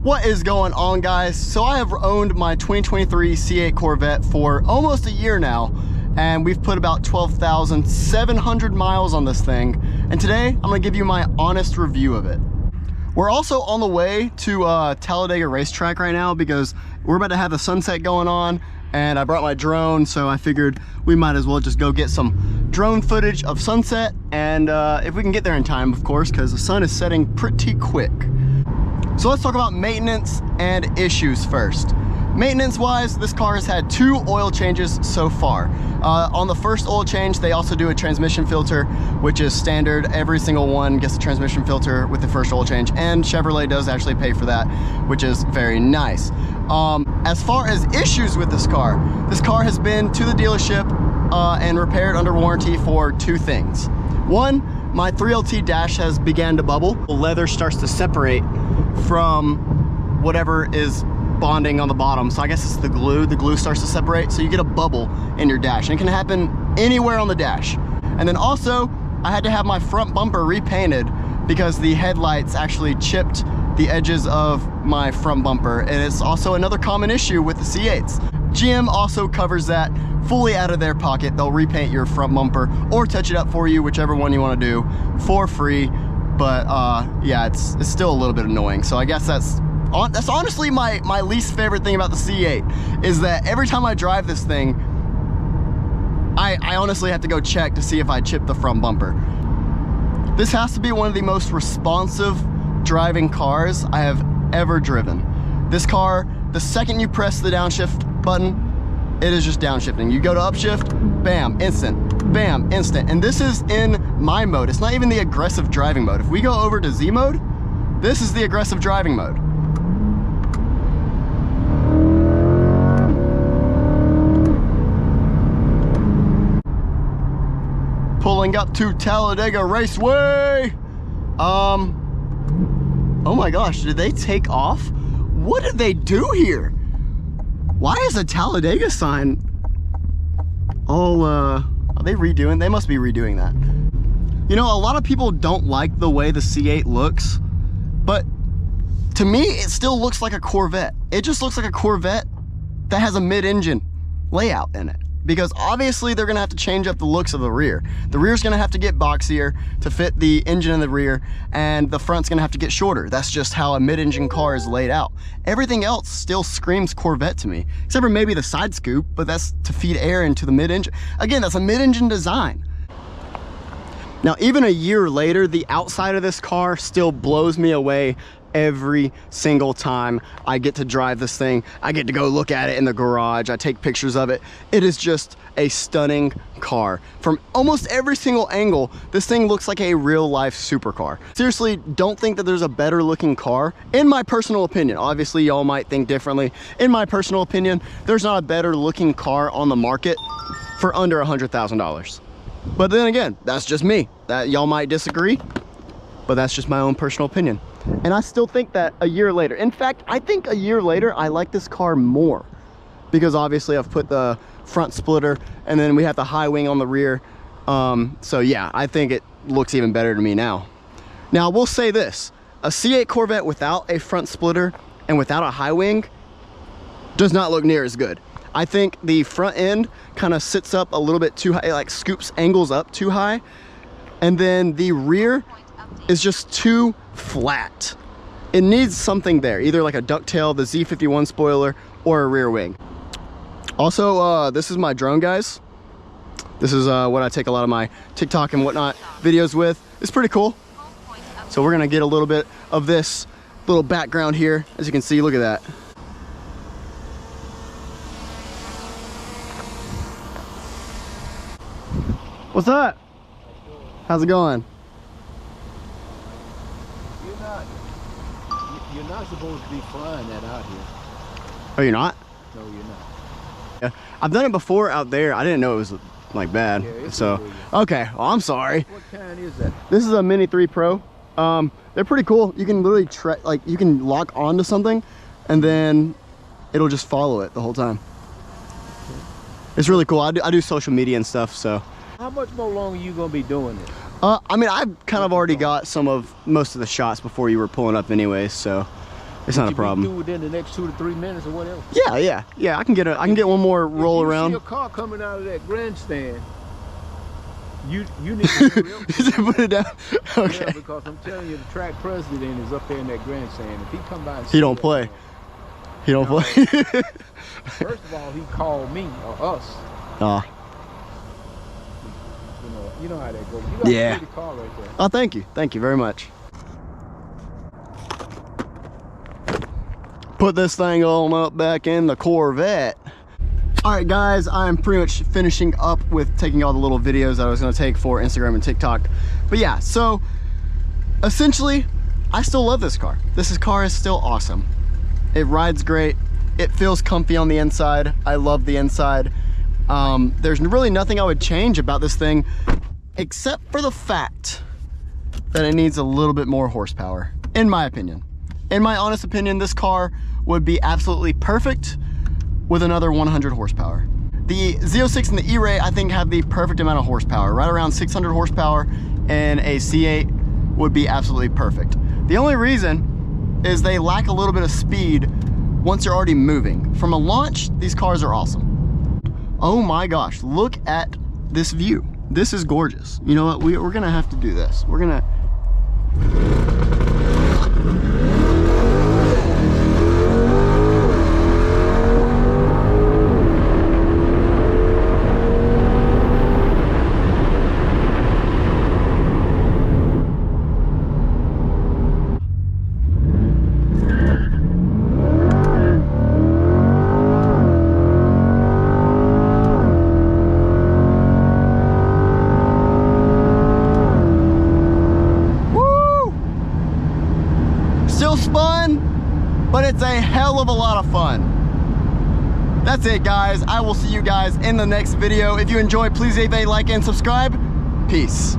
What is going on, guys? So I have owned my 2023 C8 Corvette for almost a year now, and we've put about 12,700 miles on this thing. And today I'm gonna give you my honest review of it. We're also on the way to Talladega racetrack right now because we're about to have the sunset going on, and I brought my drone, so I figured we might as well just go get some drone footage of sunset, and if we can get there in time, of course, because the sun is setting pretty quick. So let's talk about maintenance and issues first. Maintenance-wise, this car has had 2 oil changes so far. On the first oil change, they also do a transmission filter, which is standard. Every single one gets a transmission filter with the first oil change, and Chevrolet does actually pay for that, which is very nice. As far as issues with this car has been to the dealership and repaired under warranty for 2 things. One, my 3LT dash has began to bubble. The leather starts to separate from whatever is bonding on the bottom. So I guess it's the glue. The glue starts to separate, so you get a bubble in your dash. And it can happen anywhere on the dash. And then also, I had to have my front bumper repainted because the headlights actually chipped the edges of my front bumper. And it's also another common issue with the C8s. GM also covers that fully out of their pocket. They'll repaint your front bumper or touch it up for you, whichever one you want to do, for free. But yeah, it's still a little bit annoying. So I guess that's honestly my least favorite thing about the C8 is that every time I drive this thing, I honestly have to go check to see if I chipped the front bumper. This has to be one of the most responsive driving cars I have ever driven. This car, the second you press the downshift button, it is just downshifting. You go to upshift, bam, instant, bam, instant. And this is in my mode. It's not even the aggressive driving mode. If we go over to Z mode, this is the aggressive driving mode. Pulling up to Talladega Raceway. Oh my gosh, did they take off? What did they do here? Why is a Talladega sign all, are they redoing? They must be redoing that. You know, a lot of people don't like the way the C8 looks, but to me, it still looks like a Corvette. It just looks like a Corvette that has a mid-engine layout in it. Because obviously they're gonna have to change up the looks of the rear. The rear's gonna have to get boxier to fit the engine in the rear, and the front's gonna have to get shorter. That's just how a mid-engine car is laid out. Everything else still screams Corvette to me, except for maybe the side scoop, but that's to feed air into the mid-engine. Again, that's a mid-engine design. Now, even a year later, the outside of this car still blows me away every single time I get to drive this thing. I get to go look at it in the garage. I take pictures of it. It is just a stunning car. From almost every single angle, this thing looks like a real life supercar. Seriously, don't think that there's a better looking car. In my personal opinion, obviously y'all might think differently. In my personal opinion, there's not a better looking car on the market for under $100,000. But then again, that's just me. That y'all might disagree, but that's just my own personal opinion. And I still think that a year later, in fact, I think a year later, I like this car more because obviously I've put the front splitter and then we have the high wing on the rear. So yeah, I think it looks even better to me now. Now, we'll say this, a C8 Corvette without a front splitter and without a high wing does not look near as good. I think the front end kind of sits up a little bit too high, it like scoops angles up too high. And then the rear is just too flat. It needs something there, either like a ducktail, the Z51 spoiler, or a rear wing. Also, this is my drone, guys. This is what I take a lot of my TikTok and whatnot videos with. It's pretty cool. So we're gonna get a little bit of this little background here. As you can see, look at that. What's up? How's it going? You're not supposed to be flying that out here. Oh, you're not? No, you're not. Yeah, I've done it before out there. I didn't know it was like bad. Yeah, so, okay. Well, I'm sorry. What kind is that? This is a Mini 3 Pro. They're pretty cool. You can literally like you can lock onto something, and then it'll just follow it the whole time. It's really cool. I do social media and stuff. So. How much more long are you gonna be doing this? I mean, I've kind of already got most of the shots before you were pulling up anyways, so It's not a You problem. do within the next 2 to 3 minutes or whatever. Yeah. I can get one more roll If you around. see a car coming out of that grandstand, you need to be real. Put it down. Okay. Yeah, because I'm telling you, the track president is up there in that grandstand. If he come by and He see don't that, play. He don't No. play. First of all, he called me or us. You know how that goes. You got Yeah. a pretty car right there. Oh, thank you. Thank you very much. Put this thing on up back in the Corvette. All right, guys, I'm pretty much finishing up with taking all the little videos that I was gonna take for Instagram and TikTok. But yeah, so essentially, I still love this car. This car is still awesome. It rides great. It feels comfy on the inside. I love the inside. There's really nothing I would change about this thing except for the fact that it needs a little bit more horsepower, in my opinion. In my honest opinion, this car would be absolutely perfect with another 100 horsepower. The Z06 and the E-Ray, I think, have the perfect amount of horsepower. Right around 600 horsepower, and a C8 would be absolutely perfect. The only reason is they lack a little bit of speed once you're already moving. From a launch, these cars are awesome. Oh my gosh, look at this view. This is gorgeous. You know what, we're gonna have to do this. We're gonna... But it's a hell of a lot of fun. That's it, guys. I will see you guys in the next video. If you enjoyed, please leave a like and subscribe. Peace.